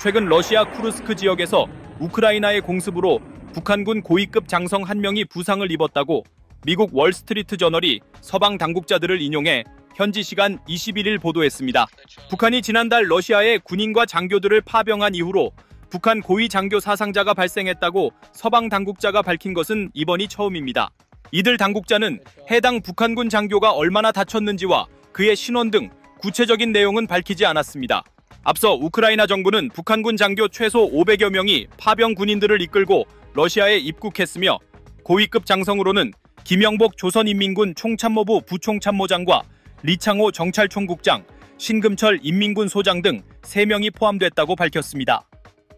최근 러시아 쿠르스크 지역에서 우크라이나의 공습으로 북한군 고위급 장성 1명이 부상을 입었다고 미국 월스트리트 저널이 서방 당국자들을 인용해 현지 시간 21일 보도했습니다. 북한이 지난달 러시아의 군인과 장교들을 파병한 이후로 북한 고위 장교 사상자가 발생했다고 서방 당국자가 밝힌 것은 이번이 처음입니다. 이들 당국자는 해당 북한군 장교가 얼마나 다쳤는지와 그의 신원 등 구체적인 내용은 밝히지 않았습니다. 앞서 우크라이나 정부는 북한군 장교 최소 500여 명이 파병 군인들을 이끌고 러시아에 입국했으며 고위급 장성으로는 김영복 조선인민군 총참모부 부총참모장과 리창호 정찰총국장, 신금철 인민군 소장 등 3명이 포함됐다고 밝혔습니다.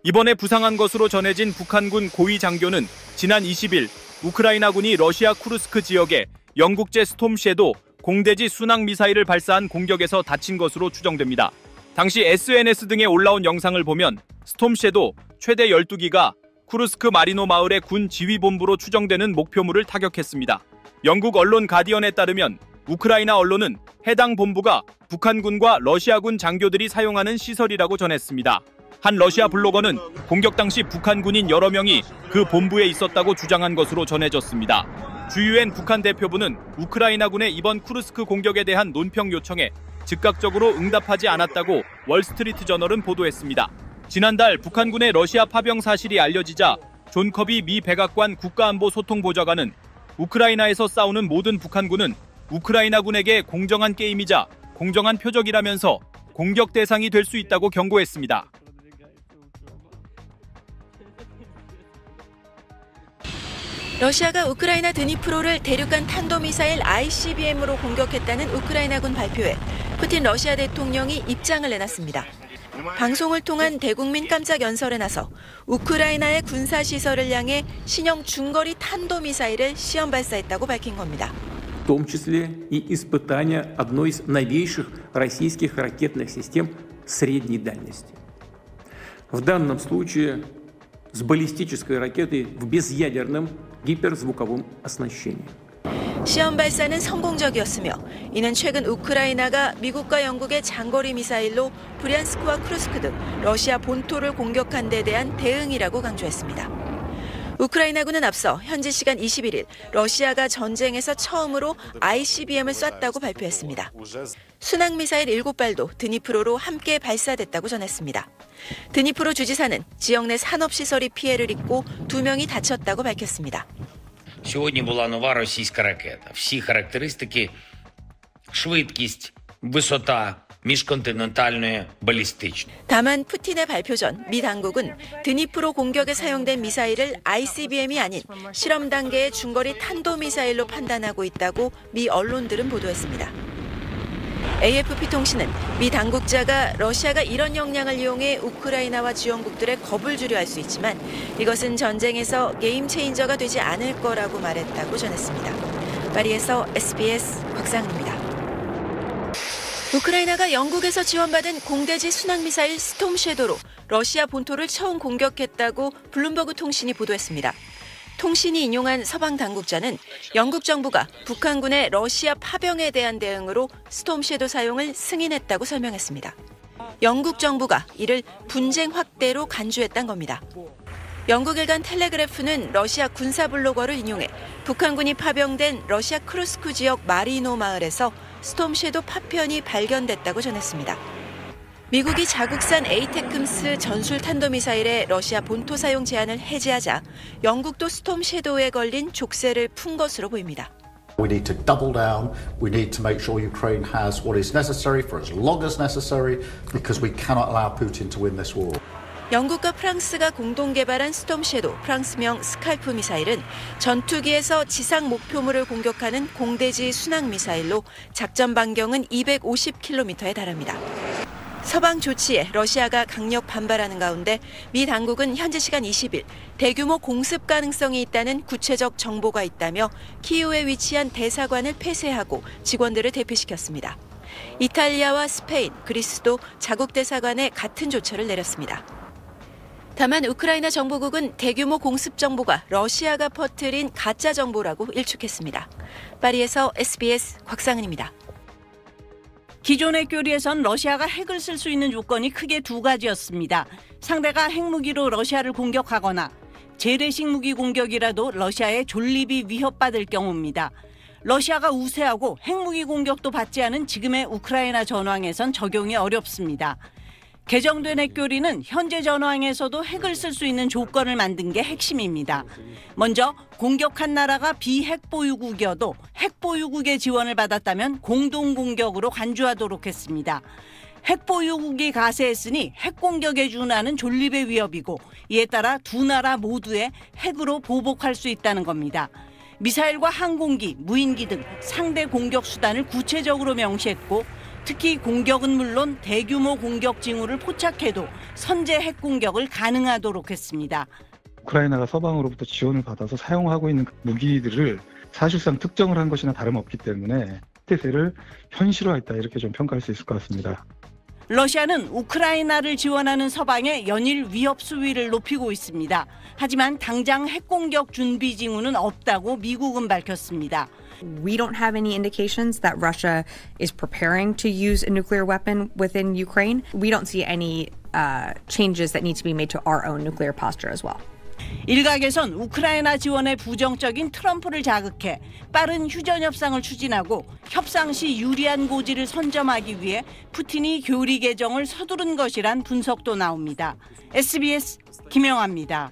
이번에 부상한 것으로 전해진 북한군 고위 장교는 지난 20일 우크라이나군이 러시아 쿠르스크 지역에 영국제 스톰 섀도우 공대지 순항 미사일을 발사한 공격에서 다친 것으로 추정됩니다. 당시 SNS 등에 올라온 영상을 보면 스톰 섀도우 최대 12기가 쿠르스크 마리노 마을의 군 지휘본부로 추정되는 목표물을 타격했습니다. 영국 언론 가디언에 따르면 우크라이나 언론은 해당 본부가 북한군과 러시아군 장교들이 사용하는 시설이라고 전했습니다. 한 러시아 블로거는 공격 당시 북한군인 여러 명이 그 본부에 있었다고 주장한 것으로 전해졌습니다. 주유엔 북한 대표부는 우크라이나군의 이번 쿠르스크 공격에 대한 논평 요청에 즉각적으로 응답하지 않았다고 월스트리트 저널은 보도했습니다. 지난달 북한군의 러시아 파병 사실이 알려지자 존 커비 미 백악관 국가안보소통보좌관은 우크라이나에서 싸우는 모든 북한군은 우크라이나군에게 공정한 게임이자 공정한 표적이라면서 공격 대상이 될 수 있다고 경고했습니다. 러시아가 우크라이나 드니프로를 대륙간 탄도미사일 ICBM으로 공격했다는 우크라이나군 발표에 푸틴 러시아 대통령이 입장을 내놨습니다. 방송을 통한 대국민 깜짝 연설에 나서 우크라이나의 군사시설을 향해 신형 중거리 탄도미사일을 시험 발사했다고 밝힌 겁니다. В том числе и испытания одной из новейших российских ракетных систем средней дальности. В данном случае с баллистической ракетой в безъядерном гиперзвуковом оснащении. 시험 발사는 성공적이었으며 이는 최근 우크라이나가 미국과 영국의 장거리 미사일로 브리안스크와 크루스크 등 러시아 본토를 공격한 데 대한 대응이라고 강조했습니다. 우크라이나군은 앞서 현지 시간 21일 러시아가 전쟁에서 처음으로 ICBM을 쐈다고 발표했습니다. 순항미사일 7발도 드니프로로 함께 발사됐다고 전했습니다. 드니프로 주지사는 지역 내 산업시설이 피해를 입고 2명이 다쳤다고 밝혔습니다. Сьогодні була нова російська ракета. Всі характеристики – швидкість, висота міжконтинентальної балістичної. 다만 푸틴의 발표 전 미 당국은 드니프로 공격에 사용된 미사일을 ICBM이 아닌 실험 단계의 중거리 탄도미사일로 판단하고 있다고 미 언론들은 보도했습니다. AFP 통신은 미 당국자가 러시아가 이런 역량을 이용해 우크라이나와 지원국들의 겁을 주려 할 수 있지만 이것은 전쟁에서 게임 체인저가 되지 않을 거라고 말했다고 전했습니다. 파리에서 SBS 곽상은입니다. 우크라이나가 영국에서 지원받은 공대지 순항미사일 스톰 섀도우로 러시아 본토를 처음 공격했다고 블룸버그 통신이 보도했습니다. 통신이 인용한 서방 당국자는 영국 정부가 북한군의 러시아 파병에 대한 대응으로 스톰 섀도우 사용을 승인했다고 설명했습니다. 영국 정부가 이를 분쟁 확대로 간주했다는 겁니다. 영국 일간 텔레그래프는 러시아 군사 블로거를 인용해 북한군이 파병된 러시아 크루스크 지역 마리노 마을에서 스톰 섀도우 파편이 발견됐다고 전했습니다. 미국이 자국산 에이테크스 전술 탄도미사일의 러시아 본토 사용 제한을 해제하자 영국도 스톰 섀도우에 걸린 족쇄를 푼 것으로 보입니다. We need to double down. We need to make sure Ukraine has what is necessary for as long as necessary because we cannot allow Putin to win this war. 영국과 프랑스가 공동 개발한 스톰 섀도우 프랑스명 스칼프 미사일은 전투기에서 지상 목표물을 공격하는 공대지 순항 미사일로 작전 반경은 250km에 달합니다. 서방 조치에 러시아가 강력 반발하는 가운데 미 당국은 현지 시간 20일 대규모 공습 가능성이 있다는 구체적 정보가 있다며 키이우에 위치한 대사관을 폐쇄하고 직원들을 대피시켰습니다. 이탈리아와 스페인, 그리스도 자국 대사관에 같은 조처를 내렸습니다. 다만 우크라이나 정보국은 대규모 공습 정보가 러시아가 퍼뜨린 가짜 정보라고 일축했습니다. 파리에서 SBS 곽상은입니다. 기존의 교리에선 러시아가 핵을 쓸 수 있는 요건이 크게 두 가지였습니다. 상대가 핵무기로 러시아를 공격하거나 재래식 무기 공격이라도 러시아의 존립이 위협받을 경우입니다. 러시아가 우세하고 핵무기 공격도 받지 않은 지금의 우크라이나 전황에선 적용이 어렵습니다. 개정된 핵교리는 현재 전황에서도 핵을 쓸 수 있는 조건을 만든 게 핵심입니다. 먼저 공격한 나라가 비핵 보유국이어도 핵 보유국의 지원을 받았다면 공동 공격으로 간주하도록 했습니다. 핵 보유국이 가세했으니 핵 공격에 준하는 존립의 위협이고 이에 따라 두 나라 모두의 핵으로 보복할 수 있다는 겁니다. 미사일과 항공기, 무인기 등 상대 공격 수단을 구체적으로 명시했고 특히 공격은 물론 대규모 공격 징후를 포착해도 선제 핵 공격을 가능하도록 했습니다. 우크라이나가 서방으로부터 지원을 받아서 사용하고 있는 무기들을 사실상 특정을 한 것이나 다름없기 때문에 태세를 현실화했다 이렇게 좀 평가할 수 있을 것 같습니다. 러시아는 우크라이나를 지원하는 서방의 연일 위협 수위를 높이고 있습니다. 하지만 당장 핵공격 준비 징후는 없다고 미국은 밝혔습니다. We don't have any indications that Russia is preparing to use a nuclear weapon within Ukraine. We don't see any changes that need to be made to our own nuclear posture as well. 일각에선 우크라이나 지원에 부정적인 트럼프를 자극해 빠른 휴전 협상을 추진하고 협상 시 유리한 고지를 선점하기 위해 푸틴이 교리 개정을 서두른 것이란 분석도 나옵니다. SBS 김영아입니다.